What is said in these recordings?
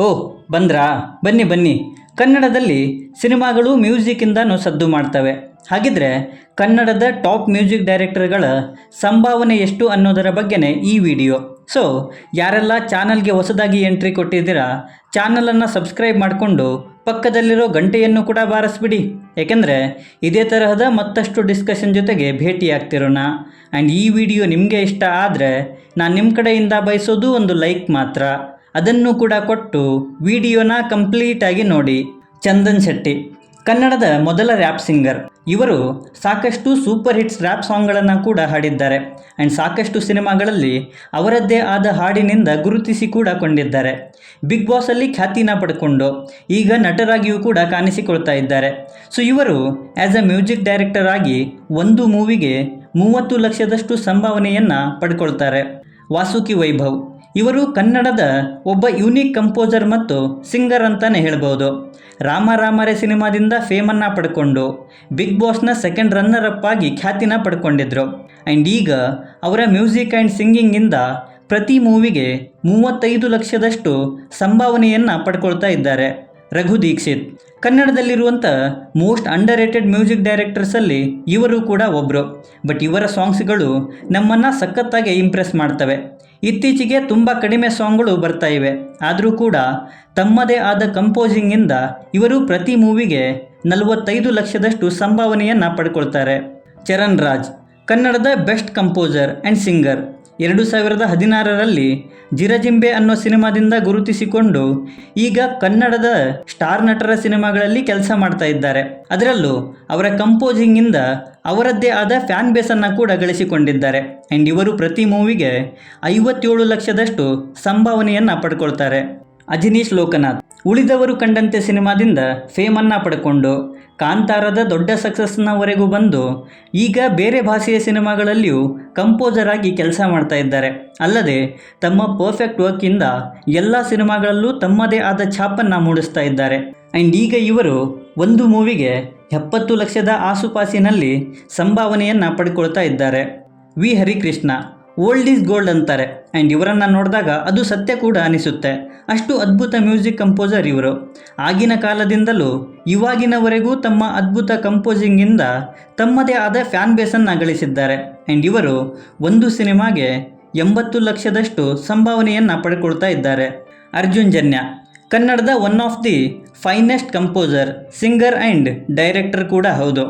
ಓಹ್ ಬಂದ್ರಾ? ಬನ್ನಿ ಬನ್ನಿ. ಕನ್ನಡದಲ್ಲಿ ಸಿನಿಮಾಗಳು ಮ್ಯೂಸಿಕ್ಕಿಂದನೂ ಸದ್ದು ಮಾಡ್ತವೆ. ಹಾಗಿದ್ರೆ ಕನ್ನಡದ ಟಾಪ್ ಮ್ಯೂಸಿಕ್ ಡೈರೆಕ್ಟರ್ಗಳ ಸಂಭಾವನೆ ಎಷ್ಟು ಅನ್ನೋದರ ಬಗ್ಗೆನೇ ಈ ವಿಡಿಯೋ. ಸೊ ಯಾರೆಲ್ಲ ಚಾನಲ್ಗೆ ಹೊಸದಾಗಿ ಎಂಟ್ರಿ ಕೊಟ್ಟಿದ್ದೀರಾ, ಚಾನಲನ್ನು ಸಬ್ಸ್ಕ್ರೈಬ್ ಮಾಡಿಕೊಂಡು ಪಕ್ಕದಲ್ಲಿರೋ ಗಂಟೆಯನ್ನು ಕೂಡ ಬಾರಿಸ್ಬಿಡಿ. ಏಕೆಂದರೆ ಇದೇ ತರಹದ ಮತ್ತಷ್ಟು ಡಿಸ್ಕಷನ್ ಜೊತೆಗೆ ಭೇಟಿಯಾಗ್ತಿರೋಣ. ಆ್ಯಂಡ್ ಈ ವಿಡಿಯೋ ನಿಮಗೆ ಇಷ್ಟ ಆದರೆ ನಾನು ನಿಮ್ಮ ಕಡೆಯಿಂದ ಬಯಸೋದು ಒಂದು ಲೈಕ್ ಮಾತ್ರ. ಅದನ್ನು ಕೂಡ ಕೊಟ್ಟು ವಿಡಿಯೋನ ಕಂಪ್ಲೀಟಾಗಿ ನೋಡಿ. ಚಂದನ್ ಶೆಟ್ಟಿ ಕನ್ನಡದ ಮೊದಲ ರ್ಯಾಪ್ ಸಿಂಗರ್. ಇವರು ಸಾಕಷ್ಟು ಸೂಪರ್ ಹಿಟ್ಸ್ ರ್ಯಾಪ್ ಸಾಂಗ್ಗಳನ್ನು ಕೂಡ ಹಾಡಿದ್ದಾರೆ. ಆ್ಯಂಡ್ ಸಾಕಷ್ಟು ಸಿನಿಮಾಗಳಲ್ಲಿ ಅವರದ್ದೇ ಆದ ಹಾಡಿನಿಂದ ಗುರುತಿಸಿ ಕೂಡ ಕೊಂಡಿದ್ದಾರೆ. ಬಿಗ್ ಬಾಸಲ್ಲಿ ಖ್ಯಾತಿನ ಪಡ್ಕೊಂಡು ಈಗ ನಟರಾಗಿಯೂ ಕೂಡ ಕಾಣಿಸಿಕೊಳ್ತಾ ಇದ್ದಾರೆ. ಸೊ ಇವರು ಆ್ಯಸ್ ಅ ಮ್ಯೂಸಿಕ್ ಡೈರೆಕ್ಟರ್ ಆಗಿ ಒಂದು ಮೂವಿಗೆ 30 ಲಕ್ಷದಷ್ಟು ಸಂಭಾವನೆಯನ್ನು ಪಡ್ಕೊಳ್ತಾರೆ. ವಾಸುಕಿ ವೈಭವ್ ಇವರು ಕನ್ನಡದ ಒಬ್ಬ ಯೂನಿಕ್ ಕಂಪೋಸರ್ ಮತ್ತು ಸಿಂಗರ್ ಅಂತಲೇ ಹೇಳ್ಬೋದು. ರಾಮ ರಾಮರೇ ಸಿನಿಮಾದಿಂದ ಫೇಮನ್ನು ಪಡ್ಕೊಂಡು ಬಿಗ್ ಬಾಸ್ನ ಸೆಕೆಂಡ್ ರನ್ನರ್ ಅಪ್ ಆಗಿ ಖ್ಯಾತಿನ ಪಡ್ಕೊಂಡಿದ್ರು. ಆ್ಯಂಡ್ ಈಗ ಅವರ ಮ್ಯೂಸಿಕ್ ಆ್ಯಂಡ್ ಸಿಂಗಿಂಗಿಂದ ಪ್ರತಿ ಮೂವಿಗೆ 35 ಲಕ್ಷದಷ್ಟು ಸಂಭಾವನೆಯನ್ನು ಪಡ್ಕೊಳ್ತಾ ಇದ್ದಾರೆ. ರಘು ದೀಕ್ಷಿತ್ ಕನ್ನಡದಲ್ಲಿರುವಂಥ ಮೋಸ್ಟ್ ಅಂಡರ್ ರೇಟೆಡ್ ಮ್ಯೂಸಿಕ್ ಡೈರೆಕ್ಟರ್ಸಲ್ಲಿ ಇವರು ಕೂಡ ಒಬ್ಬರು. ಬಟ್ ಇವರ ಸಾಂಗ್ಸ್ಗಳು ನಮ್ಮನ್ನು ಸಖತ್ತಾಗಿ ಇಂಪ್ರೆಸ್ ಮಾಡ್ತವೆ. ಇತ್ತೀಚೆಗೆ ತುಂಬ ಕಡಿಮೆ ಸಾಂಗ್ಗಳು ಬರ್ತಾ ಇವೆ, ಆದರೂ ಕೂಡ ತಮ್ಮದೇ ಆದ ಕಂಪೋಸಿಂಗಿಂದ ಇವರು ಪ್ರತಿ ಮೂವಿಗೆ 45 ಲಕ್ಷದಷ್ಟು ಸಂಭಾವನೆಯನ್ನು ಪಡ್ಕೊಳ್ತಾರೆ. ಚರಣ್ ರಾಜ್ ಕನ್ನಡದ ಬೆಸ್ಟ್ ಕಂಪೋಸರ್ ಆ್ಯಂಡ್ ಸಿಂಗರ್. 2016ರಲ್ಲಿ ಜಿರಜಿಂಬೆ ಅನ್ನೋ ಸಿನಿಮಾದಿಂದ ಗುರುತಿಸಿಕೊಂಡು ಈಗ ಕನ್ನಡದ ಸ್ಟಾರ್ ನಟರ ಸಿನಿಮಾಗಳಲ್ಲಿ ಕೆಲಸ ಮಾಡ್ತಾ ಇದ್ದಾರೆ. ಅದರಲ್ಲೂ ಅವರ ಕಂಪೋಸಿಂಗಿಂದ ಅವರದ್ದೇ ಆದ ಫ್ಯಾನ್ ಬೇಸನ್ನು ಕೂಡ ಗಳಿಸಿಕೊಂಡಿದ್ದಾರೆ. ಆ್ಯಂಡ್ ಇವರು ಪ್ರತಿ ಮೂವಿಗೆ 57 ಲಕ್ಷದಷ್ಟು ಸಂಭಾವನೆಯನ್ನು ಪಡ್ಕೊಳ್ತಾರೆ. ಅಜನೀಶ್ ಲೋಕನಾಥ್ ಉಳಿದವರು ಕಂಡಂತೆ ಸಿನಿಮಾದಿಂದ ಫೇಮನ್ನು ಪಡ್ಕೊಂಡು ಕಾಂತಾರದ ದೊಡ್ಡ ಸಕ್ಸಸ್ನವರೆಗೂ ಬಂದು ಈಗ ಬೇರೆ ಭಾಷೆಯ ಸಿನಿಮಾಗಳಲ್ಲಿಯೂ ಕಂಪೋಸರ್ ಆಗಿ ಕೆಲಸ ಮಾಡ್ತಾ ಇದ್ದಾರೆ. ಅಲ್ಲದೆ ತಮ್ಮ ಪರ್ಫೆಕ್ಟ್ ವರ್ಕಿಂದ ಎಲ್ಲ ಸಿನಿಮಾಗಳಲ್ಲೂ ತಮ್ಮದೇ ಆದ ಛಾಪನ್ನು ಮೂಡಿಸ್ತಾ ಇದ್ದಾರೆ. ಆ್ಯಂಡ್ ಈಗ ಇವರು ಒಂದು ಮೂವಿಗೆ 70 ಲಕ್ಷದ ಆಸುಪಾಸಿನಲ್ಲಿ ಸಂಭಾವನೆಯನ್ನು ಪಡ್ಕೊಳ್ತಾ ಇದ್ದಾರೆ. V Harikrishna old is gold ಅಂತಾರೆ. ಆ್ಯಂಡ್ ಇವರನ್ನು ನೋಡಿದಾಗ ಅದು ಸತ್ಯ ಕೂಡ ಅನಿಸುತ್ತೆ. ಅಷ್ಟು ಅದ್ಭುತ ಮ್ಯೂಸಿಕ್ ಕಂಪೋಸರ್ ಇವರು. ಆಗಿನ ಕಾಲದಿಂದಲೂ ಇವಾಗಿನವರೆಗೂ ತಮ್ಮ ಅದ್ಭುತ ಕಂಪೋಸಿಂಗಿಂದ ತಮ್ಮದೇ ಆದ ಫ್ಯಾನ್ ಬೇಸನ್ನು ಗಳಿಸಿದ್ದಾರೆ. ಆ್ಯಂಡ್ ಇವರು ಒಂದು ಸಿನಿಮಾಗೆ 80 ಲಕ್ಷದಷ್ಟು ಸಂಭಾವನೆಯನ್ನು ಪಡ್ಕೊಳ್ತಾ ಇದ್ದಾರೆ. ಅರ್ಜುನ್ ಜನ್ಯ ಕನ್ನಡದ one of the finest composer, singer and director ಕೂಡ ಹೌದು.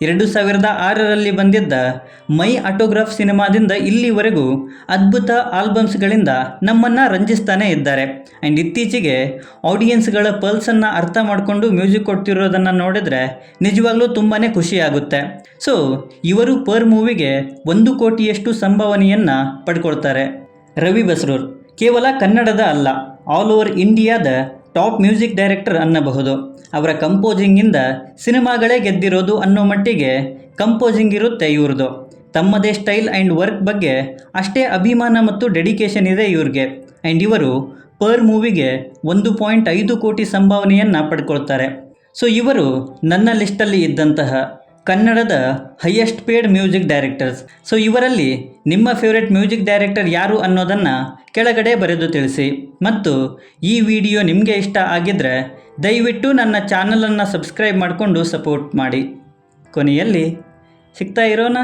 2006ರಲ್ಲಿ ಬಂದಿದ್ದ ಮೈ ಆಟೋಗ್ರಾಫ್ ಸಿನಿಮಾದಿಂದ ಇಲ್ಲಿವರೆಗೂ ಅದ್ಭುತ ಆಲ್ಬಮ್ಸ್ಗಳಿಂದ ನಮ್ಮನ್ನು ರಂಜಿಸ್ತಾನೆ ಇದ್ದಾರೆ. ಆ್ಯಂಡ್ ಇತ್ತೀಚೆಗೆ ಆಡಿಯನ್ಸ್ಗಳ ಪಲ್ಸನ್ನು ಅರ್ಥ ಮಾಡಿಕೊಂಡು ಮ್ಯೂಸಿಕ್ ಕೊಡ್ತಿರೋದನ್ನು ನೋಡಿದರೆ ನಿಜವಾಗ್ಲೂ ತುಂಬಾ ಖುಷಿಯಾಗುತ್ತೆ. ಸೊ ಇವರು ಪರ್ ಮೂವಿಗೆ 1 ಕೋಟಿಯಷ್ಟು ಸಂಭಾವನೆಯನ್ನು ಪಡ್ಕೊಳ್ತಾರೆ. ರವಿ ಬಸ್ರೂರ್ ಕೇವಲ ಕನ್ನಡದ ಅಲ್ಲ, ಆಲ್ ಓವರ್ ಇಂಡಿಯಾದ ಟಾಪ್ ಮ್ಯೂಸಿಕ್ ಡೈರೆಕ್ಟರ್ ಅನ್ನಬಹುದು. ಅವರ ಕಂಪೋಸಿಂಗಿಂದ ಸಿನಿಮಾಗಳೇ ಗೆದ್ದಿರೋದು ಅನ್ನೋ ಮಟ್ಟಿಗೆ ಕಂಪೋಸಿಂಗ್ ಇರುತ್ತೆ ಇವ್ರದ್ದು. ತಮ್ಮದೇ ಸ್ಟೈಲ್ ಆ್ಯಂಡ್ ವರ್ಕ್ ಬಗ್ಗೆ ಅಷ್ಟೇ ಅಭಿಮಾನ ಮತ್ತು ಡೆಡಿಕೇಶನ್ ಇದೆ ಇವ್ರಿಗೆ. ಆ್ಯಂಡ್ ಇವರು ಪರ್ ಮೂವಿಗೆ 1.5 ಕೋಟಿ ಸಂಭಾವನೆಯನ್ನು ಪಡ್ಕೊಳ್ತಾರೆ. ಸೊ ಇವರು ನನ್ನ ಲಿಸ್ಟಲ್ಲಿ ಇದ್ದಂತಹ ಕನ್ನಡದ highest paid music directors. So ಇವರಲ್ಲಿ ನಿಮ್ಮ ಫೇವ್ರೆಟ್ ಮ್ಯೂಸಿಕ್ ಡೈರೆಕ್ಟರ್ ಯಾರು ಅನ್ನೋದನ್ನು ಕೆಳಗಡೆ ಬರೆದು ತಿಳಿಸಿ. ಮತ್ತು ಈ ವಿಡಿಯೋ ನಿಮಗೆ ಇಷ್ಟ ಆಗಿದ್ದರೆ ದಯವಿಟ್ಟು ನನ್ನ ಚಾನಲನ್ನು ಸಬ್ಸ್ಕ್ರೈಬ್ ಮಾಡಿಕೊಂಡು ಸಪೋರ್ಟ್ ಮಾಡಿ. ಕೊನೆಯಲ್ಲಿ ಸಿಗ್ತಾ ಇರೋಣ.